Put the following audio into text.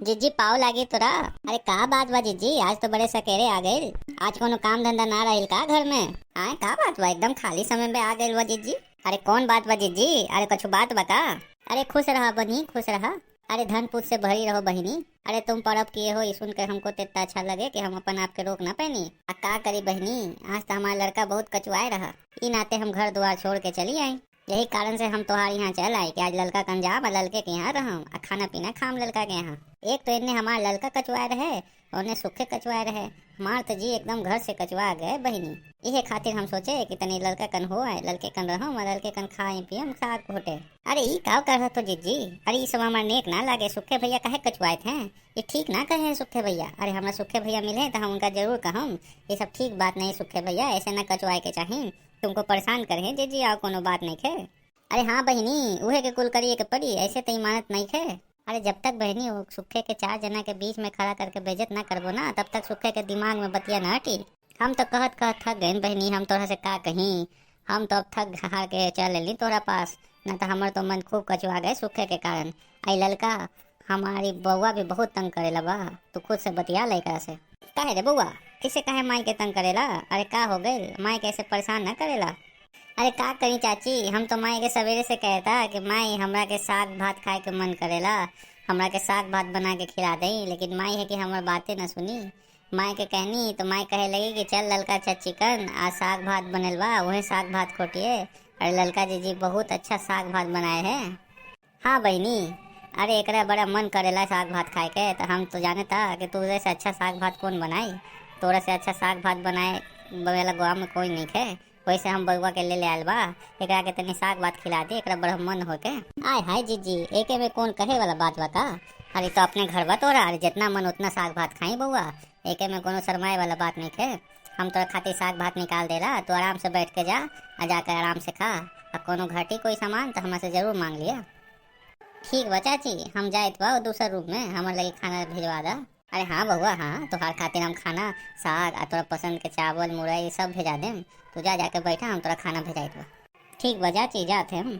जिज्जी पाव लागी तोरा। अरे का बात बा जिज्जी, आज तो बड़े सकेरे आ गए। आज कोनो काम धंधा ना रहिल का घर में? आए का बात बा, एकदम खाली समय में आ गए बा जिज्जी। अरे कौन बात बा जिज्जी? अरे कुछ बात बता। अरे खुश रहा बनी, खुश रहा। अरे धन पूत से भरी रहो बहिनी। अरे तुम पर्व किए हो, ये सुन कर हमको तो इतना अच्छा लगे कि हम अपन आप के रोक ना पैनी। आ का करी बहिनी, आज तो हमारा लड़का बहुत कचुआए रहा। ई नाते हम घर द्वार छोड़ के चली आई। यही कारण से हम तुम्हारे यहाँ चल आए कि आज लड़का कंजाम और लड़के के यहाँ रहम और खाना पीना खाम लड़का के यहाँ। एक तो इन्हें हमारा लड़का कचुआए रहे और उन्हें सूखे कचुआए रहे। हमार तो जी एकदम घर से कचुआ गए बहिनी। इहे खातिर हम सोचे कि तनी लड़का कन हो आए, लड़के कन रहो और लड़के कन खाए पियम साग घोटे। अरे ई का कर तो जिज्जी? अरे ई सब हमार नेक ना लागे। सुखे भैया काहे कचुआए थे? ये ठीक ना कहे सुखे भैया। अरे हमरा सुखे भैया मिले तो हम उनका जरूर कहम ये सब ठीक बात नहीं। सुखे भैया ऐसे ना कचुआए के चाहिए, तुमको परेशान करे जिज्जी और कोनो बात नहीं खे। अरे हाँ बहिनी, उहे के कुल करिए के पड़ी, ऐसे तो इमानत नहीं खे। अरे जब तक बहनी वो सुखे के चार जना के बीच में खड़ा करके बेइज्जत ना करबो ना, तब तक सुखे के दिमाग में बतिया ना हटी। हम तो कहत कहत थक गए बहनी, हम तोरा से का कहीं। हम तो अब थक हार के चल ली तोरा पास, न तो हमार तो मन खूब कचुआ गए सुखे के कारण। आई लड़का हमारी बउआ भी बहुत तंग करेला बा, तू खुद से बतिया लड़का से। काहे रे बउआ, किसे काहे माई के तंग करेला? अरे का हो गए, माई कैसे परेशान ना करेला? अरे का करी चाची, हम तो माई के सवेरे से कहता कि माई हमरा के साग भात खाए के मन करेला, हमरा के साग भात बना के खिला दई। लेकिन माई है कि हमार बातें न सुनी। माई के कहनी तो माई कहे लगी कि चल ललका चाची कन आज साग भात बनल बा, वही साग भात खोटिए। और ललका जी बहुत अच्छा साग भात बनाए हैं। हाँ बहनी, अरे एकरा बड़ा मन करेला साग भात खाए के, तो हम तो जाने था कि तुझे से अच्छा साग भात कौन बनाई। तोरा से अच्छा साग भात बनाए वाला गाँव में कोई नहीं है। वैसे हम बउआ के ले आयल बा, एकरा के तनी साग भात खिला दी, एकरा बड़ा मन होके। आय हाय जीजी, एके में कौन कहे वाला बात बता। अरे तो अपने घर बा तोरा, अरे जितना मन उतना साग भात खाई बउआ, एके में कोनो शर्माए वाला बात नहीं है। हम तोरा खातिर साग भात निकाल देला, तो आराम से बैठ के जा और जाकर आराम से खा। और कोनो घटी कोई सामान तो हमसे जरूर मांग लिया। ठीक बा चाची, हम जाए बा दूसरा रूम में, हमारे लगे खाना भिजवा दा। अरे हाँ बउआ हाँ, तोहार खातिर हम खाना साग और तोरा पसंद के चावल मुरई सब भेजा देम। तू जा जाके बैठा, हम तोरा खाना भेजाई। ठीक बा चाची, जाते हम।